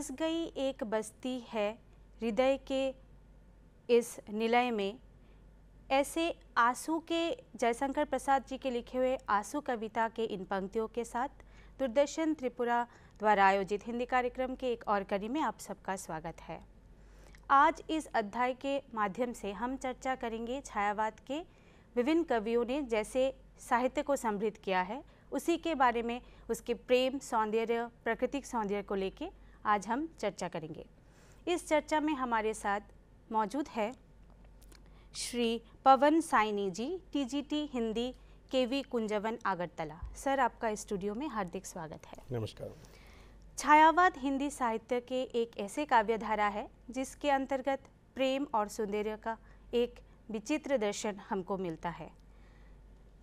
बस गई एक बस्ती है हृदय के इस निलय में, ऐसे आंसू के जयशंकर प्रसाद जी के लिखे हुए आंसू कविता के इन पंक्तियों के साथ दूरदर्शन त्रिपुरा द्वारा आयोजित हिंदी कार्यक्रम के एक और कड़ी में आप सबका स्वागत है। आज इस अध्याय के माध्यम से हम चर्चा करेंगे छायावाद के विभिन्न कवियों ने जैसे साहित्य को समृद्ध किया है, उसी के बारे में, उसके प्रेम, सौंदर्य, प्राकृतिक सौंदर्य को लेके आज हम चर्चा करेंगे। इस चर्चा में हमारे साथ मौजूद है श्री पवन साइनी जी, टीजीटी हिंदी, केवी कुंजवन, अगरतला। सर, आपका स्टूडियो में हार्दिक स्वागत है। नमस्कार। छायावाद हिंदी साहित्य के एक ऐसे काव्यधारा है जिसके अंतर्गत प्रेम और सौंदर्य का एक विचित्र दर्शन हमको मिलता है।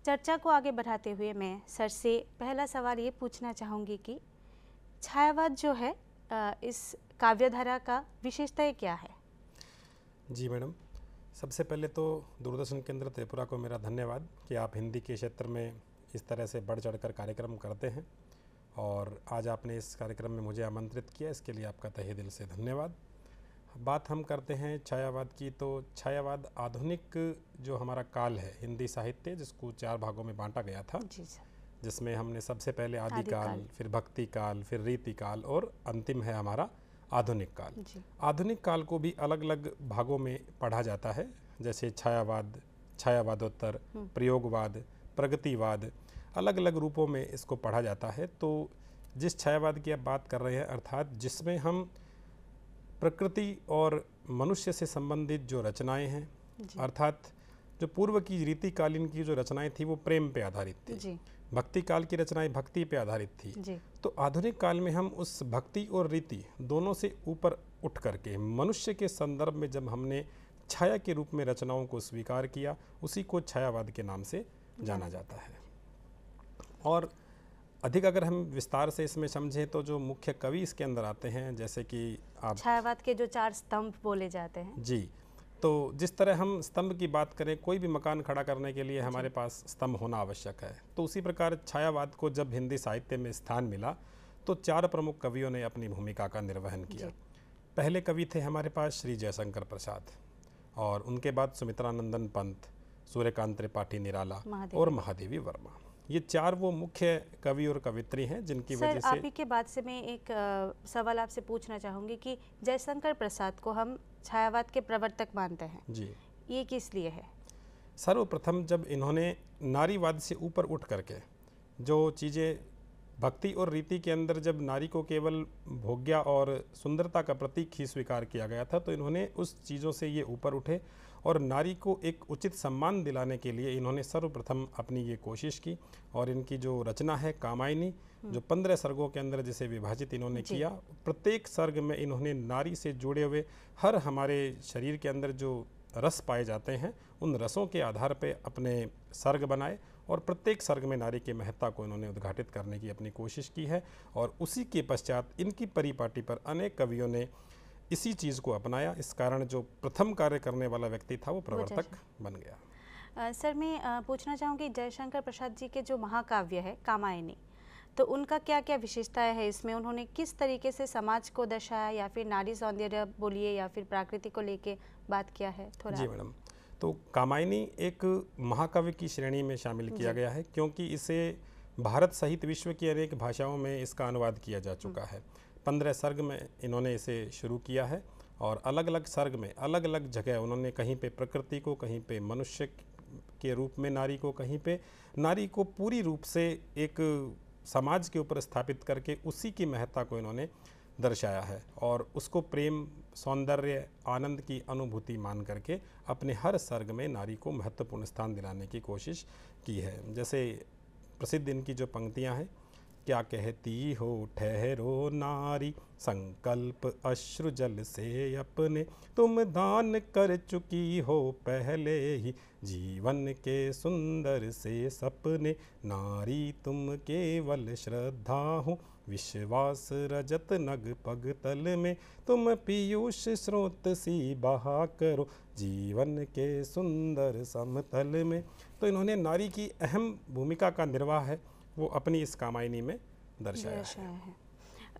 चर्चा को आगे बढ़ाते हुए मैं सर से पहला सवाल ये पूछना चाहूँगी कि छायावाद जो है इस काव्यधारा का विशेषता क्या है? जी मैडम, सबसे पहले तो दूरदर्शन केंद्र त्रिपुरा को मेरा धन्यवाद कि आप हिंदी के क्षेत्र में इस तरह से बढ़ चढ़कर कार्यक्रम करते हैं और आज आपने इस कार्यक्रम में मुझे आमंत्रित किया, इसके लिए आपका तहे दिल से धन्यवाद। बात हम करते हैं छायावाद की, तो छायावाद आधुनिक जो हमारा काल है हिंदी साहित्य, जिसको 4 भागों में बांटा गया था, जिसमें हमने सबसे पहले आदिकाल, फिर भक्ति काल, फिर रीति काल और अंतिम है हमारा आधुनिक काल। आधुनिक काल को भी अलग अलग भागों में पढ़ा जाता है, जैसे छायावाद, छायावादोत्तर, प्रयोगवाद, प्रगतिवाद, अलग अलग रूपों में इसको पढ़ा जाता है। तो जिस छायावाद की आप बात कर रहे हैं, अर्थात जिसमें हम प्रकृति और मनुष्य से संबंधित जो रचनाएं हैं, अर्थात जो पूर्व की रीतिकालीन की जो रचनाएं थी वो प्रेम पे आधारित थी, भक्ति काल की रचनाएं भक्ति पे आधारित थी। तो आधुनिक काल में हम उस भक्ति और रीति दोनों से ऊपर उठ करके मनुष्य के संदर्भ में जब हमने छाया के रूप में रचनाओं को स्वीकार किया, उसी को छायावाद के नाम से जाना जाता है। और अधिक अगर हम विस्तार से इसमें समझें तो जो मुख्य कवि इसके अंदर आते हैं, जैसे कि आप छायावाद के जो 4 स्तंभ बोले जाते हैं जी, तो जिस तरह हम स्तंभ की बात करें, कोई भी मकान खड़ा करने के लिए हमारे पास स्तंभ होना आवश्यक है, तो उसी प्रकार छायावाद को जब हिंदी साहित्य में स्थान मिला तो 4 प्रमुख कवियों ने अपनी भूमिका का निर्वहन किया। पहले कवि थे हमारे पास श्री जयशंकर प्रसाद, और उनके बाद सुमित्रानंदन पंत, सूर्यकांत त्रिपाठी निराला और महादेवी वर्मा। ये 4 वो मुख्य कवि और कवित्री हैं जिनकी वजह से। आप ही के बाद से मैं एक सवाल आपसे पूछना चाहूँगी कि जयशंकर प्रसाद को हम छायावाद के प्रवर्तक मानते हैं जी, ये किस लिए है? सर्वप्रथम जब इन्होंने नारीवाद से ऊपर उठ करके जो चीज़ें भक्ति और रीति के अंदर, जब नारी को केवल भोग्या और सुंदरता का प्रतीक ही स्वीकार किया गया था, तो इन्होंने उस चीज़ों से ये ऊपर उठे और नारी को एक उचित सम्मान दिलाने के लिए इन्होंने सर्वप्रथम अपनी ये कोशिश की। और इनकी जो रचना है कामायनी, जो 15 सर्गों के अंदर जिसे विभाजित इन्होंने किया, प्रत्येक सर्ग में इन्होंने नारी से जुड़े हुए हर हमारे शरीर के अंदर जो रस पाए जाते हैं, उन रसों के आधार पे अपने सर्ग बनाए और प्रत्येक सर्ग में नारी की महत्ता को इन्होंने उद्घाटित करने की अपनी कोशिश की है। और उसी के पश्चात इनकी परिपाटी पर अनेक कवियों ने इसी चीज़ को अपनाया। इस कारण जो प्रथम कार्य करने वाला व्यक्ति था वो प्रवर्तक बन गया। सर, मैं पूछना चाहूँगी, जयशंकर प्रसाद जी के जो महाकाव्य है कामायनी, तो उनका क्या क्या विशेषताएं है इसमें? उन्होंने किस तरीके से समाज को दर्शाया, या फिर नारी सौंदर्य बोलिए या फिर प्रकृति को लेके बात किया है थोड़ा? जी मैडम, तो कामायनी एक महाकाव्य की श्रेणी में शामिल किया गया है, क्योंकि इसे भारत सहित विश्व की अनेक भाषाओं में इसका अनुवाद किया जा चुका है। 15 सर्ग में इन्होंने इसे शुरू किया है और अलग अलग सर्ग में अलग अलग जगह उन्होंने कहीं पे प्रकृति को, कहीं पे मनुष्य के रूप में नारी को, कहीं पे नारी को पूरी रूप से एक समाज के ऊपर स्थापित करके उसी की महत्ता को इन्होंने दर्शाया है और उसको प्रेम, सौंदर्य, आनंद की अनुभूति मान करके अपने हर सर्ग में नारी को महत्वपूर्ण स्थान दिलाने की कोशिश की है। जैसे प्रसिद्ध इनकी जो पंक्तियां हैं, क्या कहती हो ठहरो नारी, संकल्प अश्रु जल से अपने, तुम दान कर चुकी हो पहले ही जीवन के सुंदर से सपने, नारी तुम केवल श्रद्धा हो, विश्वास रजत नग पग तल में, तुम पीयूष स्रोत सी बहा करो, जीवन के सुंदर समतल में। तो इन्होंने नारी की अहम भूमिका का निर्वाह है वो अपनी इस कामायनी में दर्शाया है।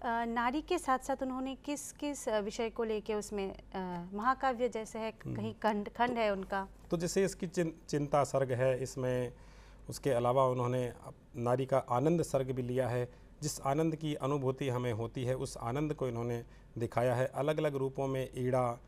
नारी के साथ साथ उन्होंने किस किस विषय को लेके उसमें महाकाव्य जैसे है, कहीं खंड है उनका? तो जैसे इसकी चिंता सर्ग है इसमें, उसके अलावा उन्होंने नारी का आनंद सर्ग भी लिया है। जिस आनंद की अनुभूति हमें होती है उस आनंद को इन्होंने दिखाया है। अलग अलग रूपों में ईड़ा,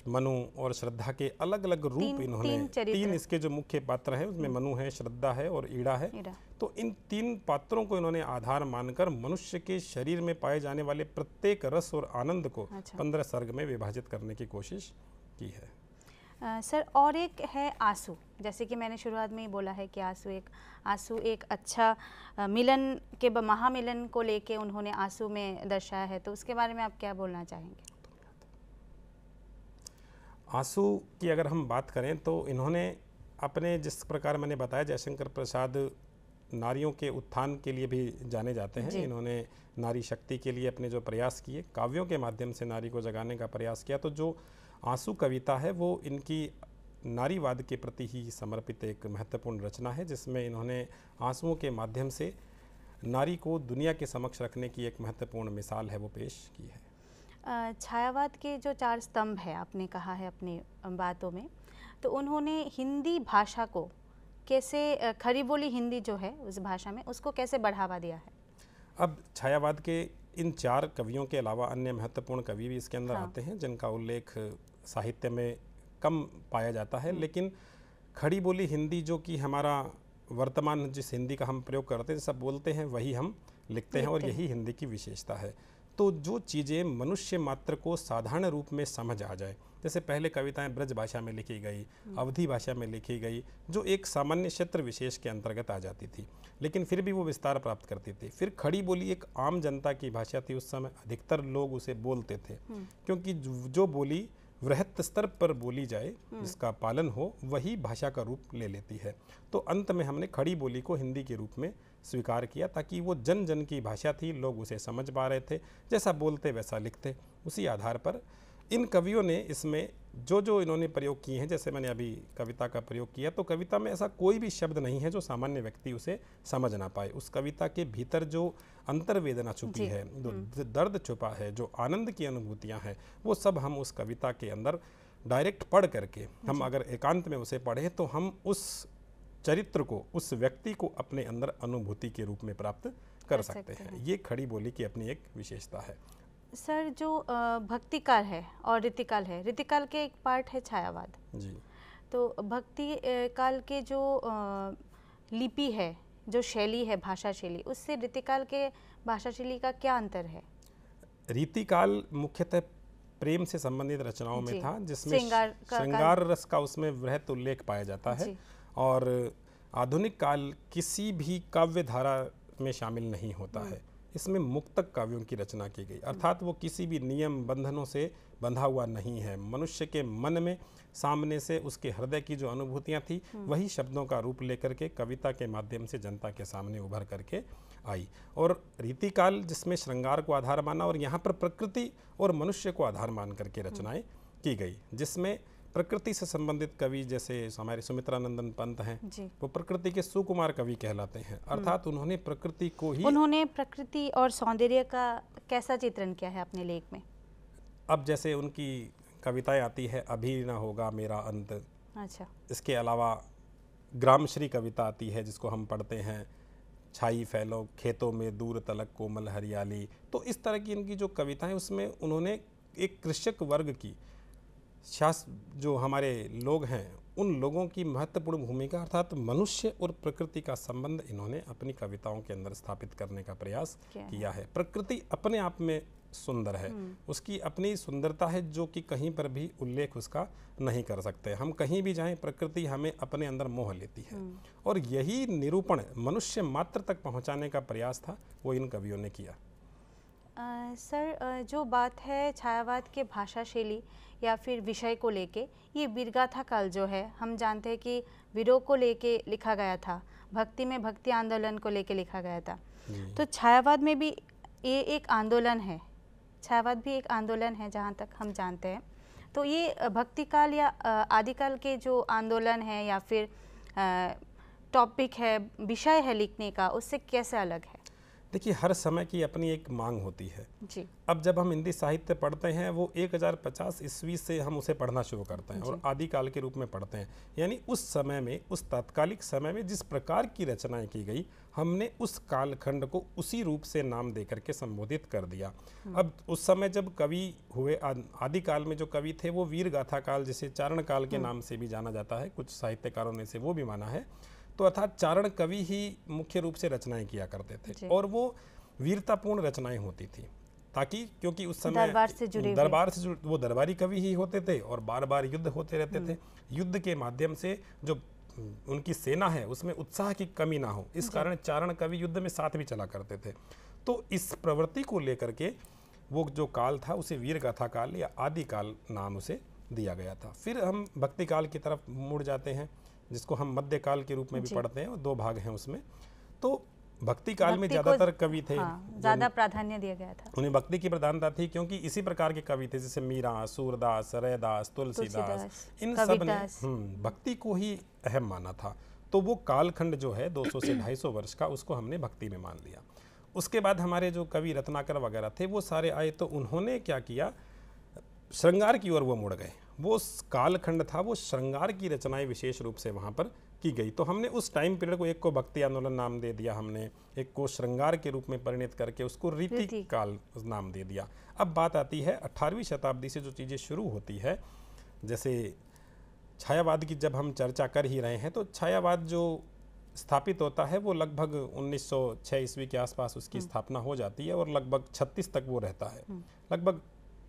मनु और श्रद्धा के अलग अलग रूप इन्होंने, तीन इसके जो मुख्य पात्र हैं उसमें मनु है, श्रद्धा है और ईड़ा है। तो इन तीन पात्रों को इन्होंने आधार मानकर मनुष्य के शरीर में पाए जाने वाले प्रत्येक रस और आनंद को 15 सर्ग में विभाजित करने की कोशिश की है। सर, और एक है आंसू, जैसे कि मैंने शुरुआत में ही बोला है कि आंसू एक अच्छा मिलन के महामिलन को लेके उन्होंने आंसू में दर्शाया है, तो उसके बारे में आप क्या बोलना चाहेंगे? आंसू की अगर हम बात करें तो इन्होंने अपने, जिस प्रकार मैंने बताया, जयशंकर प्रसाद नारियों के उत्थान के लिए भी जाने जाते हैं। इन्होंने नारी शक्ति के लिए अपने जो प्रयास किए, काव्यों के माध्यम से नारी को जगाने का प्रयास किया, तो जो आंसू कविता है वो इनकी नारीवाद के प्रति ही समर्पित एक महत्वपूर्ण रचना है, जिसमें इन्होंने आंसुओं के माध्यम से नारी को दुनिया के समक्ष रखने की एक महत्वपूर्ण मिसाल है वो पेश की है। छायावाद के जो 4 स्तंभ है, आपने कहा है अपनी बातों में, तो उन्होंने हिंदी भाषा को कैसे, खरी बोली हिंदी जो है उस भाषा में, उसको कैसे बढ़ावा दिया है? अब छायावाद के इन 4 कवियों के अलावा अन्य महत्वपूर्ण कवि भी इसके अंदर आते हैं, जिनका उल्लेख साहित्य में कम पाया जाता है, लेकिन खड़ी बोली हिंदी जो कि हमारा वर्तमान जिस हिंदी का हम प्रयोग करते हैं, सब बोलते हैं वही हम लिखते हैं और यही हिंदी की विशेषता है। तो जो चीज़ें मनुष्य मात्र को साधारण रूप में समझ आ जाए, जैसे पहले कविताएं ब्रज भाषा में लिखी गई, अवधी भाषा में लिखी गई, जो एक सामान्य क्षेत्र विशेष के अंतर्गत आ जाती थी, लेकिन फिर भी वो विस्तार प्राप्त करती थी। फिर खड़ी बोली एक आम जनता की भाषा थी, उस समय अधिकतर लोग उसे बोलते थे, क्योंकि जो बोली वृहत स्तर पर बोली जाए, जिसका पालन हो, वही भाषा का रूप ले लेती है। तो अंत में हमने खड़ी बोली को हिंदी के रूप में स्वीकार किया, ताकि वो जन जन की भाषा थी, लोग उसे समझ पा रहे थे, जैसा बोलते वैसा लिखते। उसी आधार पर इन कवियों ने इसमें जो इन्होंने प्रयोग किए हैं, जैसे मैंने अभी कविता का प्रयोग किया, तो कविता में ऐसा कोई भी शब्द नहीं है जो सामान्य व्यक्ति उसे समझ ना पाए। उस कविता के भीतर जो अंतर्वेदना छुपी है, जो दर्द छुपा है, जो आनंद की अनुभूतियाँ हैं, वो सब हम उस कविता के अंदर डायरेक्ट पढ़ करके, हम अगर एकांत में उसे पढ़ें तो हम उस चरित्र को, उस व्यक्ति को अपने अंदर अनुभूति के रूप में प्राप्त कर सकते हैं। ये खड़ी बोली की अपनी एक विशेषता है। सर, जो भक्तिकाल है और रीतिकाल है, रीतिकाल के एक पार्ट है छायावाद जी। तो भक्ति काल के जो लिपि है, जो शैली है, भाषा शैली, उससे रीतिकाल के भाषा शैली का क्या अंतर है? रीतिकाल मुख्यतः प्रेम से संबंधित रचनाओं में था, जिसमें श्रृंगार रस का उसमें वृहत उल्लेख पाया जाता है, और आधुनिक काल किसी भी काव्य धारा में शामिल नहीं होता है। इसमें मुक्तक काव्यों की रचना की गई, अर्थात वो किसी भी नियम बंधनों से बंधा हुआ नहीं है। मनुष्य के मन में सामने से उसके हृदय की जो अनुभूतियाँ थी, वही शब्दों का रूप लेकर के कविता के माध्यम से जनता के सामने उभर करके आई। और रीतिकाल जिसमें श्रृंगार को आधार माना, और यहाँ पर प्रकृति और मनुष्य को आधार मान करके रचनाएं की गई, जिसमें प्रकृति से संबंधित कवि जैसे हमारे सुमित्रानंदन पंत हैं, वो प्रकृति के सुकुमार कवि कहलाते हैं। अर्थात उन्होंने प्रकृति को ही, उन्होंने प्रकृति और सौंदर्य का कैसा चित्रण किया है अपने लेख में? अब जैसे उनकी कविताएं आती है, अभी ना होगा मेरा अंत। अच्छा। इसके अलावा ग्रामश्री कविता आती है, जिसको हम पढ़ते हैं, छाई फैलो खेतों में दूर तलक कोमल हरियाली। तो इस तरह की इनकी जो कविताएं, उसमें उन्होंने एक कृषक वर्ग की, जो हमारे लोग हैं, उन लोगों की महत्वपूर्ण भूमिका, अर्थात मनुष्य और प्रकृति का संबंध इन्होंने अपनी कविताओं के अंदर स्थापित करने का प्रयास किया है। प्रकृति अपने आप में सुंदर है, उसकी अपनी सुंदरता है, जो कि कहीं पर भी उल्लेख उसका नहीं कर सकते। हम कहीं भी जाएं, प्रकृति हमें अपने अंदर मोह लेती है, और यही निरूपण मनुष्य मात्र तक पहुंचाने का प्रयास था, वो इन कवियों ने किया। सर, जो बात है छायावाद के भाषा शैली या फिर विषय को लेके, ये वीरगाथा काल जो है, हम जानते हैं कि वीरों को लेके लिखा गया था, भक्ति में भक्ति आंदोलन को लेके लिखा गया था। तो छायावाद में भी ये एक आंदोलन है, छायावाद भी एक आंदोलन है जहाँ तक हम जानते हैं। तो ये भक्ति काल या आदिकाल के जो आंदोलन है या फिर टॉपिक है, विषय है लिखने का, उससे कैसे अलग है? देखिए, हर समय की अपनी एक मांग होती है जी। अब जब हम हिंदी साहित्य पढ़ते हैं वो 1050 ईस्वी से हम उसे पढ़ना शुरू करते हैं और आदिकाल के रूप में पढ़ते हैं, यानी उस समय में, उस तात्कालिक समय में जिस प्रकार की रचनाएं की गई, हमने उस कालखंड को उसी रूप से नाम दे करके संबोधित कर दिया। अब उस समय जब कवि हुए, आदिकाल में जो कवि थे वो वीर गाथा काल, जिसे चारण काल के नाम से भी जाना जाता है, कुछ साहित्यकारों ने से वो भी माना है, तो अर्थात चारण कवि ही मुख्य रूप से रचनाएं किया करते थे और वो वीरतापूर्ण रचनाएं होती थी, ताकि क्योंकि उस समय दरबार से वो दरबारी कवि ही होते थे और बार बार युद्ध होते रहते थे। युद्ध के माध्यम से जो उनकी सेना है उसमें उत्साह की कमी ना हो, इस कारण चारण कवि युद्ध में साथ भी चला करते थे। तो इस प्रवृत्ति को लेकर के वो जो काल था उसे वीर गाथा काल या आदि काल नाम उसे दिया गया था। फिर हम भक्ति काल की तरफ मुड़ जाते हैं, जिसको हम मध्यकाल के रूप में भी पढ़ते हैं, और 2 भाग हैं उसमें। तो भक्ति काल में ज्यादातर कवि थे, ज्यादा प्राधान्य दिया गया था, उन्हें भक्ति की प्रधानता थी, क्योंकि इसी प्रकार के कवि थे जैसे मीरा, सूरदास, रैदास, तुलसीदास, इन सब ने भक्ति को ही अहम माना था। तो वो कालखंड जो है 200 से 250 वर्ष का, उसको हमने भक्ति में मान लिया। उसके बाद हमारे जो कवि रत्नाकर वगैरह थे वो सारे आए, तो उन्होंने क्या किया, श्रृंगार की ओर वो मुड़ गए। वो कालखंड था, वो श्रृंगार की रचनाएं विशेष रूप से वहाँ पर की गई। तो हमने उस टाइम पीरियड को, एक को भक्ति आंदोलन नाम दे दिया हमने, एक को श्रृंगार के रूप में परिणित करके उसको रीति काल नाम दे दिया। अब बात आती है 18वीं शताब्दी से जो चीज़ें शुरू होती है, जैसे छायावाद की जब हम चर्चा कर ही रहे हैं, तो छायावाद जो स्थापित होता है वो लगभग 1906 ईस्वी के आसपास उसकी स्थापना हो जाती है और लगभग 36 तक वो रहता है। लगभग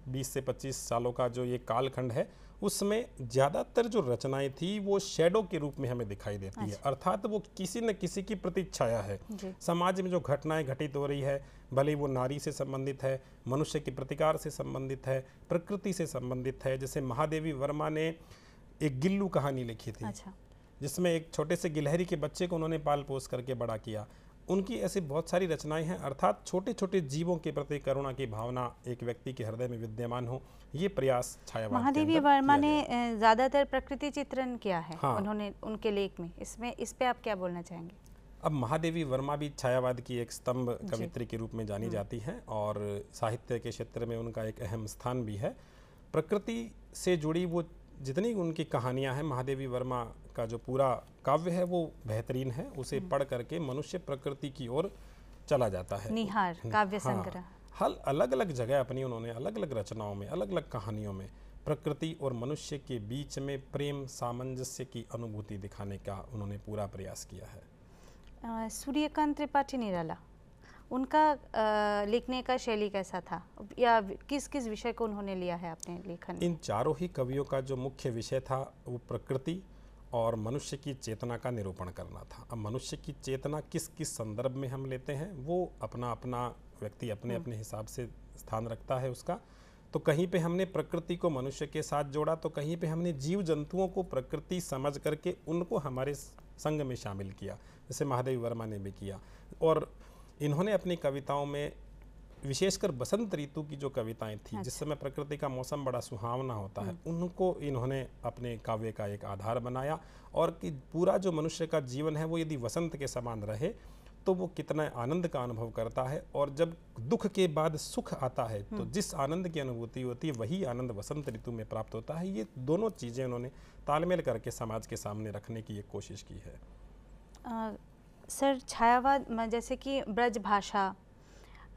20 से 25 सालों का जो ये कालखंड है, उसमें ज़्यादातर जो रचनाएं थी वो शैडो के रूप में हमें दिखाई देती है, अर्थात वो किसी न किसी की प्रतिच्छाया है। समाज में जो घटनाएं घटित हो रही है, भले वो नारी से संबंधित है, मनुष्य के प्रतिकार से संबंधित है, प्रकृति से संबंधित है। जैसे महादेवी वर्मा ने एक गिल्लू कहानी लिखी थी, जिसमें एक छोटे से गिलहरी के बच्चे को उन्होंने पाल पोस करके बड़ा किया। उनकी ऐसी बहुत सारी रचनाएं हैं, अर्थात छोटे छोटे जीवों के प्रति करुणा की भावना एक व्यक्ति के हृदय में विद्यमान हो, ये प्रयास छायावाद महादेवी वर्मा ने ज़्यादातर प्रकृति चित्रण किया है। उन्होंने उनके लेख में, इस पे आप क्या बोलना चाहेंगे? अब महादेवी वर्मा भी छायावाद की एक स्तंभ कवित्री के रूप में जानी जाती हैं और साहित्य के क्षेत्र में उनका एक अहम स्थान भी है। प्रकृति से जुड़ी वो जितनी उनकी कहानियां हैं, महादेवी वर्मा का जो पूरा काव्य है वो बेहतरीन है। उसे पढ़ करके मनुष्य प्रकृति की ओर चला जाता है। निहार काव्य संग्रह, हल अलग अलग जगह अपनी उन्होंने अलग अलग रचनाओं में, अलग अलग कहानियों में प्रकृति और मनुष्य के बीच में प्रेम सामंजस्य की अनुभूति दिखाने का उन्होंने पूरा प्रयास किया है। सूर्यकांत त्रिपाठी निराला, उनका लिखने का शैली कैसा था, या किस किस विषय को उन्होंने लिया है अपने लेखन में? इन चारों ही कवियों का जो मुख्य विषय था वो प्रकृति और मनुष्य की चेतना का निरूपण करना था। अब मनुष्य की चेतना किस किस संदर्भ में हम लेते हैं, वो अपना अपना व्यक्ति अपने अपने हिसाब से स्थान रखता है उसका। तो कहीं पे हमने प्रकृति को मनुष्य के साथ जोड़ा, तो कहीं पे हमने जीव जंतुओं को प्रकृति समझ करके उनको हमारे संग में शामिल किया, जैसे महादेवी वर्मा ने भी किया। और इन्होंने अपनी कविताओं में विशेषकर बसंत ऋतु की जो कविताएं थी, जिस समय प्रकृति का मौसम बड़ा सुहावना होता है, उनको इन्होंने अपने काव्य का एक आधार बनाया। और कि पूरा जो मनुष्य का जीवन है वो यदि वसंत के समान रहे तो वो कितना आनंद का अनुभव करता है, और जब दुख के बाद सुख आता है तो जिस आनंद की अनुभूति होती है वही आनंद वसंत ऋतु में प्राप्त होता है। ये दोनों चीज़ें उन्होंने तालमेल करके समाज के सामने रखने की एक कोशिश की है। सर, छायावाद जैसे कि ब्रज भाषा,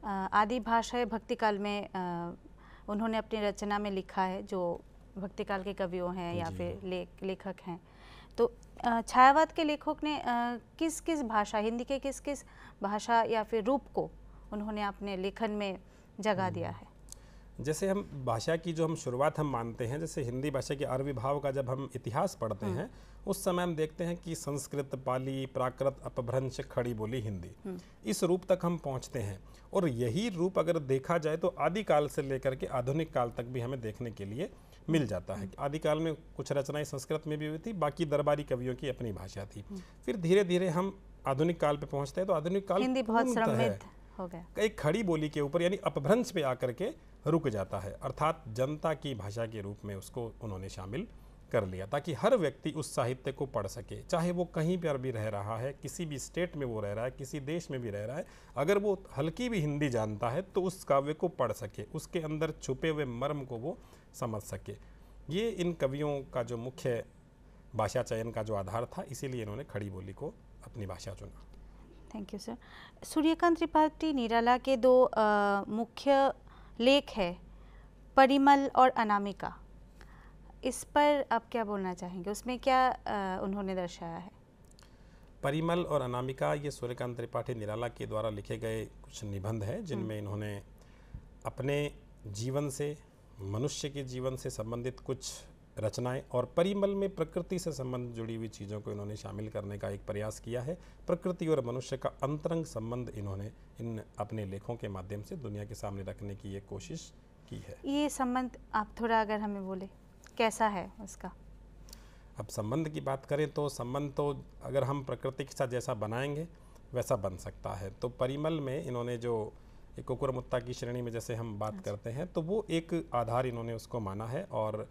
आदि भाषाएं भक्तिकाल में उन्होंने अपनी रचना में लिखा है, जो भक्तिकाल के कवियों हैं या फिर लेखक हैं। तो छायावाद के लेखक ने किस किस भाषा, हिंदी के किस किस भाषा या फिर रूप को उन्होंने अपने लेखन में जगह दिया है? जैसे हम भाषा की जो हम शुरुआत हम मानते हैं, जैसे हिंदी भाषा के आविर्भाव का जब हम इतिहास पढ़ते हैं उस समय हम देखते हैं कि संस्कृत, पाली, प्राकृत, अपभ्रंश, खड़ी बोली, हिंदी, इस रूप तक हम पहुंचते हैं। और यही रूप अगर देखा जाए तो आदिकाल से लेकर के आधुनिक काल तक भी हमें देखने के लिए मिल जाता है। आदिकाल में कुछ रचनाएं संस्कृत में भी हुई थी, बाकी दरबारी कवियों की अपनी भाषा थी। फिर धीरे धीरे हम आधुनिक काल पे पहुंचते हैं तो आधुनिक काल हिंदी बहुत समृद्ध हो गया, एक खड़ी बोली के ऊपर यानी अपभ्रंश पे आकर के रुक जाता है, अर्थात जनता की भाषा के रूप में उसको उन्होंने शामिल कर लिया, ताकि हर व्यक्ति उस साहित्य को पढ़ सके, चाहे वो कहीं पर भी रह रहा है, किसी भी स्टेट में वो रह रहा है, किसी देश में भी रह रहा है, अगर वो हल्की भी हिंदी जानता है तो उस काव्य को पढ़ सके, उसके अंदर छुपे हुए मर्म को वो समझ सके। ये इन कवियों का जो मुख्य भाषा चयन का जो आधार था, इसीलिए इन्होंने खड़ी बोली को अपनी भाषा चुना। Thank you sir. Suryakant Tripathi Nirala के दो मुख्य लेख है, परिमल और अनामिका। इस पर आप क्या बोलना चाहेंगे, उसमें क्या उन्होंने दर्शाया है? परिमल और अनामिका ये सूर्यकांत त्रिपाठी निराला के द्वारा लिखे गए कुछ निबंध हैं, जिनमें इन्होंने अपने जीवन से, मनुष्य के जीवन से संबंधित कुछ रचनाएं और परिमल में प्रकृति से संबंध जुड़ी हुई चीज़ों को इन्होंने शामिल करने का एक प्रयास किया है। प्रकृति और मनुष्य का अंतरंग संबंध इन्होंने इन अपने लेखों के माध्यम से दुनिया के सामने रखने की एक कोशिश की है। ये संबंध आप थोड़ा अगर हमें बोले कैसा है उसका? अब संबंध की बात करें तो संबंध तो अगर हम प्रकृति के साथ जैसा बनाएंगे वैसा बन सकता है। तो परिमल में इन्होंने जो एक कुकुर मुत्ता की श्रेणी में जैसे हम बात करते हैं, तो वो एक आधार इन्होंने उसको माना है। और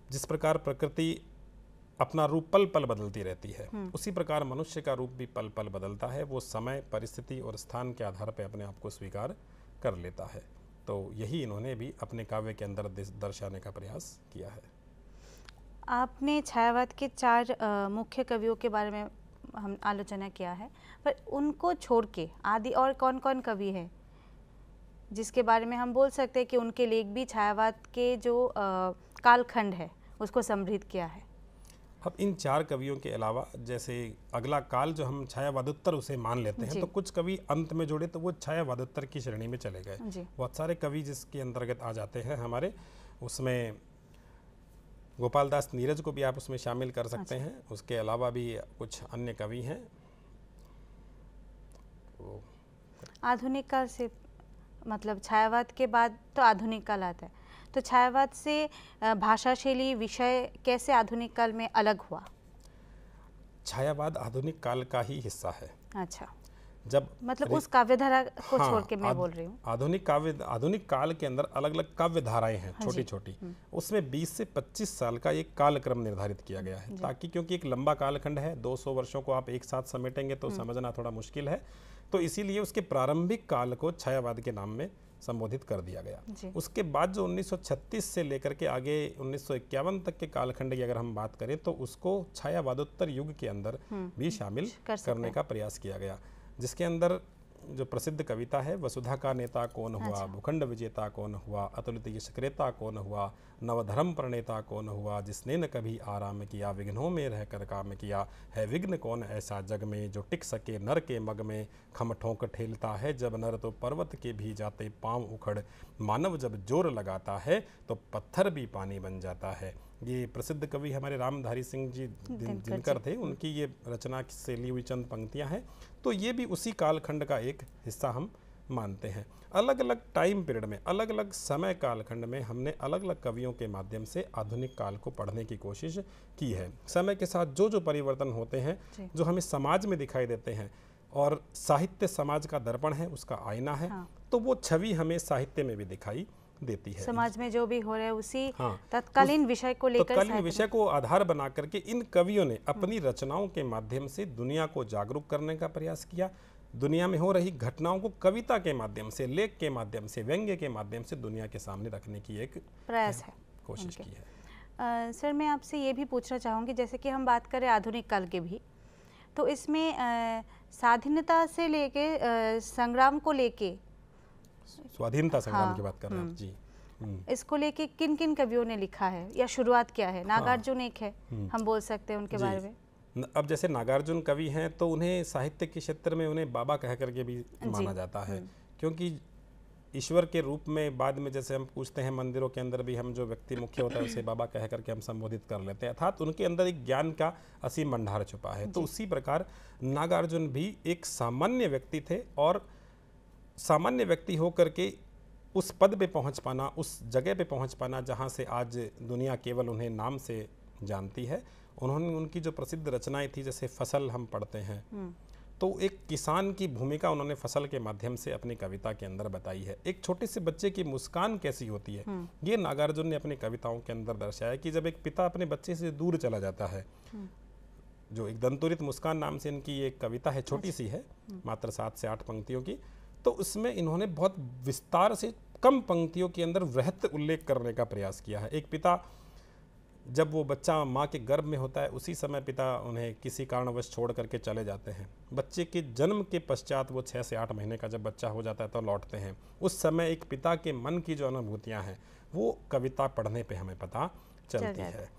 जिस प्रकार प्रकृति अपना रूप पल पल बदलती रहती है, उसी प्रकार मनुष्य का रूप भी पल पल बदलता है। वो समय, परिस्थिति और स्थान के आधार पर अपने आप को स्वीकार कर लेता है। तो यही इन्होंने भी अपने काव्य के अंदर दर्शाने का प्रयास किया है। आपने छायावाद के 4 मुख्य कवियों के बारे में हम आलोचना किया है, पर उनको छोड़ के आदि और कौन कौन कवि हैं जिसके बारे में हम बोल सकते हैं कि उनके लेख भी छायावाद के जो कालखंड है उसको समृद्ध किया है? अब इन 4 कवियों के अलावा जैसे अगला काल जो हम छायावादोत्तर उसे मान लेते हैं, तो कुछ कवि अंत में जोड़े तो वो छायावादोत्तर की श्रेणी में चले गए। बहुत सारे कवि जिसके अंतर्गत आ जाते हैं हमारे, उसमें गोपाल दास नीरज को भी आप उसमें शामिल कर सकते हैं। उसके अलावा भी कुछ अन्य कवि हैं। आधुनिक काल से मतलब छायावाद के बाद तो आधुनिक काल आता है, तो छायावाद से भाषा शैली, विषय कैसे आधुनिक काल में अलग हुआ? छायावाद आधुनिक काल का ही हिस्सा है। अच्छा, जब मतलब उस काव्यधारा को छोड़ के मैं बोल रही हूँ। आधुनिक काल के अंदर अलग अलग काव्य धाराएं हैं, छोटी छोटी। उसमें 20 से 25 साल का एक कालक्रम निर्धारित किया गया है, ताकि क्योंकि एक लंबा कालखंड है, 200 वर्षों को आप एक साथ समेटेंगे तो समझना थोड़ा मुश्किल है। तो इसीलिए उसके प्रारंभिक काल को छायावाद के नाम में संबोधित कर दिया गया। उसके बाद जो 1936 से लेकर के आगे 1951 तक के कालखंड की अगर हम बात करें, तो उसको छायावादोत्तर युग के अंदर भी शामिल करने का प्रयास किया गया, जिसके अंदर जो प्रसिद्ध कविता है, वसुधा का नेता कौन हुआ, भूखंड विजेता कौन हुआ, अतुलित यश क्रेता कौन हुआ, नवधर्म प्रणेता कौन हुआ, जिसने न कभी आराम किया, विघ्नों में रहकर काम किया, है विघ्न कौन ऐसा जग में, जो टिक सके नर के मग में, खम ठोंक ठेलता है जब नर, तो पर्वत के भी जाते पांव उखड़, मानव जब जोर लगाता है तो पत्थर भी पानी बन जाता है। ये प्रसिद्ध कवि हमारे रामधारी सिंह जी दिनकर थे, उनकी ये रचना से ली हुई चंद पंक्तियां हैं। तो ये भी उसी कालखंड का एक हिस्सा हम मानते हैं। अलग अलग टाइम पीरियड में, अलग अलग समय कालखंड में हमने अलग अलग कवियों के माध्यम से आधुनिक काल को पढ़ने की कोशिश की है। समय के साथ जो जो परिवर्तन होते हैं, जो हमें समाज में दिखाई देते हैं, और साहित्य समाज का दर्पण है, उसका आईना है, तो वो छवि हमें साहित्य में भी दिखाई देती है। समाज में जो भी हो रहा है उसी तत्कालीन विषय को लेकर, तत्कालीन विषय को आधार बना करके इन कवियों ने अपनी रचनाओं के माध्यम से दुनिया को जागरूक करने का प्रयास किया। दुनिया में हो रही घटनाओं को कविता के माध्यम से, लेख के माध्यम से, व्यंग्य के माध्यम से दुनिया के सामने रखने की एक प्रयास है, कोशिश की है। सर, मैं आपसे ये भी पूछना चाहूँगी, जैसे कि हम बात करें आधुनिक काल के भी, तो इसमें स्वाधीनता से लेके संग्राम को लेके, स्वाधीनता संग्राम की बात कर रहे हैं जी, इसको लेके किन किन कवियों ने लिखा है या शुरुआत किया है? नागार्जुन एक है, हम बोल सकते हैं उनके बारे में। अब जैसे नागार्जुन कवि हैं, तो उन्हें साहित्य के क्षेत्र में उन्हें बाबा कह करके भी माना जाता है, क्योंकि ईश्वर के रूप में बाद में जैसे हम पूछते हैं मंदिरों के अंदर भी, हम जो व्यक्ति मुख्य होता है उसे बाबा कह करके हम संबोधित कर लेते हैं, अर्थात उनके अंदर एक ज्ञान का असीम भंडार छुपा है। तो उसी प्रकार नागार्जुन भी एक सामान्य व्यक्ति थे, और सामान्य व्यक्ति होकर के उस पद पे पहुंच पाना, उस जगह पे पहुंच पाना जहां से आज दुनिया केवल उन्हें नाम से जानती है। उन्होंने, उनकी जो प्रसिद्ध रचनाएं थी, जैसे फसल हम पढ़ते हैं, तो एक किसान की भूमिका उन्होंने फसल के माध्यम से अपनी कविता के अंदर बताई है। एक छोटे से बच्चे की मुस्कान कैसी होती है, ये नागार्जुन ने अपनी कविताओं के अंदर दर्शाया कि जब एक पिता अपने बच्चे से दूर चला जाता है, जो एक दंतुरित मुस्कान नाम से इनकी एक कविता है, छोटी सी है, मात्र 7 से 8 पंक्तियों की, तो उसमें इन्होंने बहुत विस्तार से कम पंक्तियों के अंदर वृहत उल्लेख करने का प्रयास किया है। एक पिता जब वो बच्चा माँ के गर्भ में होता है, उसी समय पिता उन्हें किसी कारणवश छोड़ करके चले जाते हैं। बच्चे के जन्म के पश्चात वो 6 से 8 महीने का जब बच्चा हो जाता है तो लौटते हैं। उस समय एक पिता के मन की जो अनुभूतियाँ हैं वो कविता पढ़ने पे हमें पता चलती है।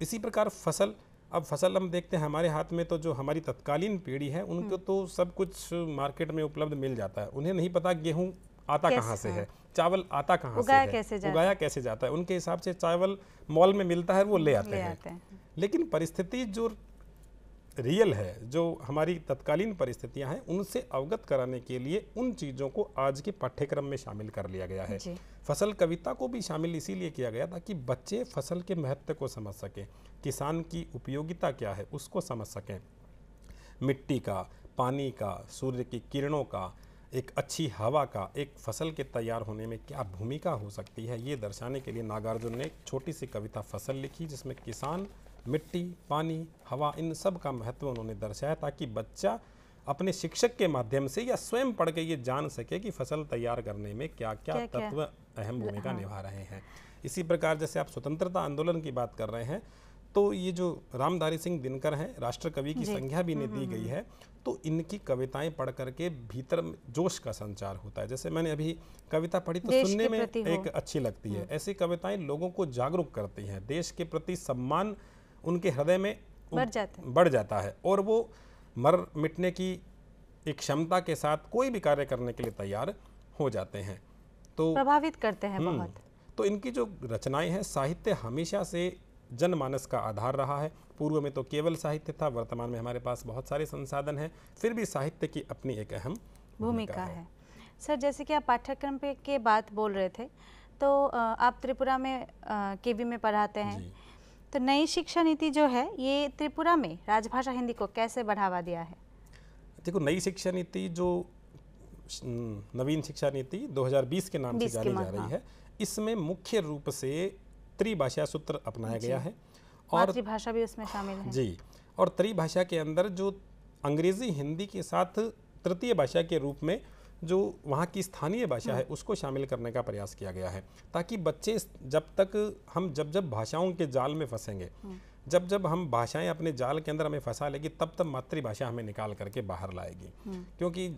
इसी प्रकार फसल, अब फसल हम देखते हैं हमारे हाथ में, तो जो हमारी तत्कालीन पीढ़ी है उनको तो सब कुछ मार्केट में उपलब्ध मिल जाता है। उन्हें नहीं पता गेहूँ आता कहाँ से है, चावल आता कहाँ से है, उगाया कैसे जाता है। उनके हिसाब से चावल मॉल में मिलता है, वो ले आते हैं। लेकिन परिस्थिति जो रियल है, जो हमारी तत्कालीन परिस्थितियां हैं, उनसे अवगत कराने के लिए उन चीज़ों को आज के पाठ्यक्रम में शामिल कर लिया गया है। फसल कविता को भी शामिल इसीलिए किया गया ताकि बच्चे फसल के महत्व को समझ सकें, किसान की उपयोगिता क्या है उसको समझ सकें, मिट्टी का, पानी का, सूर्य की किरणों का, एक अच्छी हवा का एक फसल के तैयार होने में क्या भूमिका हो सकती है, ये दर्शाने के लिए नागार्जुन ने एक छोटी सी कविता फसल लिखी, जिसमें किसान, मिट्टी, पानी, हवा, इन सब का महत्व उन्होंने दर्शाया ताकि बच्चा अपने शिक्षक के माध्यम से या स्वयं पढ़ के ये जान सके कि फसल तैयार करने में क्या क्या तत्व अहम भूमिका निभा रहे हैं। इसी प्रकार जैसे आप स्वतंत्रता आंदोलन की बात कर रहे हैं, तो ये जो रामधारी सिंह दिनकर हैं, राष्ट्र कवि की संज्ञा भी इन्हें दी गई है, तो इनकी कविताएं पढ़ करके भीतर जोश का संचार होता है। जैसे मैंने अभी कविता पढ़ी तो सुनने में एक अच्छी लगती है। ऐसी कविताएं लोगों को जागरूक करती हैं, देश के प्रति सम्मान उनके हृदय में बढ़ जाता है और वो मर मिटने की एक क्षमता के साथ कोई भी कार्य करने के लिए तैयार हो जाते हैं, तो प्रभावित करते हैं बहुत। तो इनकी जो रचनाएं हैं, साहित्य हमेशा से जनमानस का आधार रहा है। पूर्व में तो केवल साहित्य था, वर्तमान में हमारे पास बहुत सारे संसाधन हैं, फिर भी साहित्य की अपनी एक अहम भूमिका है। सर, जैसे कि आप पाठ्यक्रम पे के बात बोल रहे थे, तो आप त्रिपुरा में केवी में पढ़ाते हैं, तो नई शिक्षा नीति जो है ये त्रिपुरा में राजभाषा हिंदी को कैसे बढ़ावा दिया है? देखो, नई शिक्षा नीति जो नवीन शिक्षा नीति 2020 के नाम से जानी जा रही है, इसमें मुख्य रूप से त्रिभाषा सूत्र अपनाया गया है और मातृभाषा भी उसमें शामिल है जी। और त्रिभाषा के अंदर जो अंग्रेजी हिंदी के साथ तृतीय भाषा के रूप में जो वहाँ की स्थानीय भाषा है उसको शामिल करने का प्रयास किया गया है, ताकि बच्चे जब भाषाओं के जाल में फंसेंगे, जब हम भाषाएं अपने जाल के अंदर हमें फंसा लेगी, तब मातृभाषा हमें निकाल करके बाहर लाएगी। क्योंकि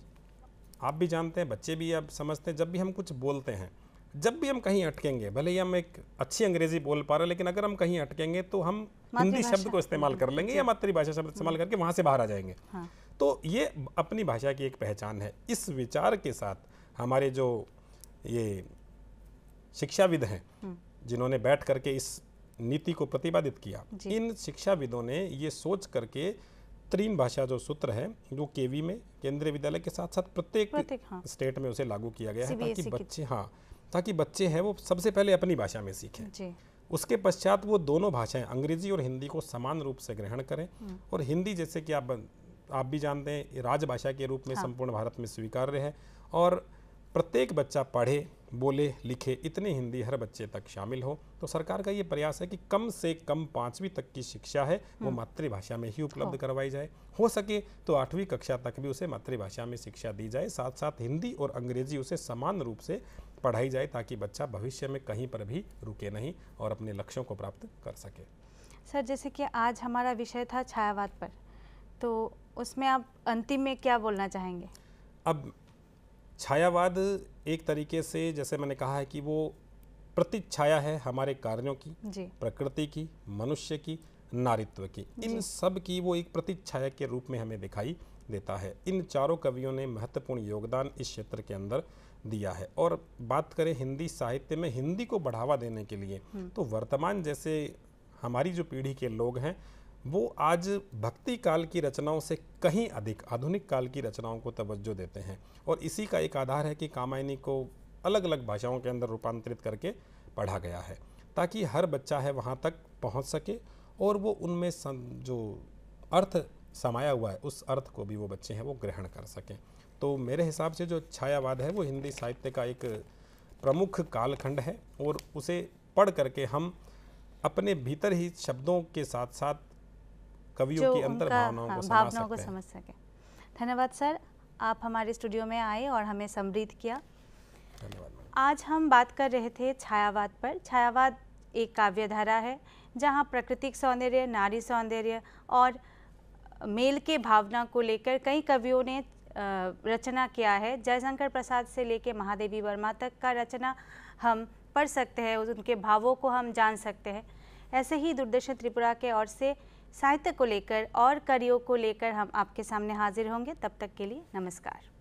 आप भी जानते हैं, बच्चे भी अब समझते हैं, जब भी हम कुछ बोलते हैं, जब भी हम कहीं अटकेंगे, भले ही हम एक अच्छी अंग्रेजी बोल पा रहे, लेकिन अगर हम कहीं अटकेंगे तो हम हिंदी शब्द को इस्तेमाल कर लेंगे या मातृभाषा शब्द इस्तेमाल करके वहां से बाहर आ जाएंगे। तो ये अपनी भाषा की एक पहचान है। इस विचार के साथ हमारे जो ये शिक्षाविद हैं, जिन्होंने बैठ करके इस नीति को प्रतिपादित किया, इन शिक्षाविदों ने ये सोच करके तीन भाषा जो सूत्र है, जो केवी में केंद्रीय विद्यालय के साथ साथ प्रत्येक स्टेट में उसे लागू किया गया है, ताकि बच्चे हैं वो सबसे पहले अपनी भाषा में सीखें। उसके पश्चात वो दोनों भाषाएं अंग्रेजी और हिंदी को समान रूप से ग्रहण करें। और हिंदी, जैसे कि आप भी जानते हैं, राजभाषा के रूप में संपूर्ण भारत में स्वीकार्य है और प्रत्येक बच्चा पढ़े, बोले, लिखे, इतनी हिंदी हर बच्चे तक शामिल हो। तो सरकार का ये प्रयास है कि कम से कम 5वीं तक की शिक्षा है वो मातृभाषा में ही उपलब्ध करवाई जाए। हो सके तो 8वीं कक्षा तक भी उसे मातृभाषा में शिक्षा दी जाए, साथ साथ हिंदी और अंग्रेजी उसे समान रूप से पढ़ाई जाए, ताकि बच्चा भविष्य में कहीं पर भी रुके नहीं और अपने लक्ष्यों को प्राप्त कर सके। सर, जैसे कि आज हमारा विषय था छायावाद पर, तो उसमें आप अंतिम में क्या बोलना चाहेंगे? अब छायावाद एक तरीके से, जैसे मैंने कहा है, कि वो प्रतिच्छाया है हमारे कार्यों की, प्रकृति की, मनुष्य की, नारीत्व की, इन सब की वो एक प्रतिच्छाया के रूप में हमें दिखाई देता है। इन चारों कवियों ने महत्वपूर्ण योगदान इस क्षेत्र के अंदर दिया है। और बात करें हिंदी साहित्य में हिंदी को बढ़ावा देने के लिए, तो वर्तमान जैसे हमारी जो पीढ़ी के लोग हैं, वो आज भक्ति काल की रचनाओं से कहीं अधिक आधुनिक काल की रचनाओं को तवज्जो देते हैं। और इसी का एक आधार है कि कामायनी को अलग अलग भाषाओं के अंदर रूपांतरित करके पढ़ा गया है, ताकि हर बच्चा है वहाँ तक पहुँच सके और वो उनमें जो अर्थ समाया हुआ है उस अर्थ को भी वो बच्चे हैं वो ग्रहण कर सकें। तो मेरे हिसाब से जो छायावाद है वो हिंदी साहित्य का एक प्रमुख कालखंड है और उसे पढ़ करके हम अपने भीतर ही शब्दों के साथ साथ कवियों की अंतर भावनाओं को समझ सकें। धन्यवाद सर, आप हमारे स्टूडियो में आए और हमें समृद्ध किया। धन्यवाद। आज हम बात कर रहे थे छायावाद पर। छायावाद एक काव्यधारा है जहां प्राकृतिक सौंदर्य, नारी सौंदर्य और मेल के भावना को लेकर कई कवियों ने रचना किया है। जयशंकर प्रसाद से लेकर महादेवी वर्मा तक का रचना हम पढ़ सकते हैं, उनके भावों को हम जान सकते हैं। ऐसे ही दूरदर्शन त्रिपुरा के ओर से साहित्य को लेकर और कार्यों को लेकर हम आपके सामने हाजिर होंगे। तब तक के लिए नमस्कार।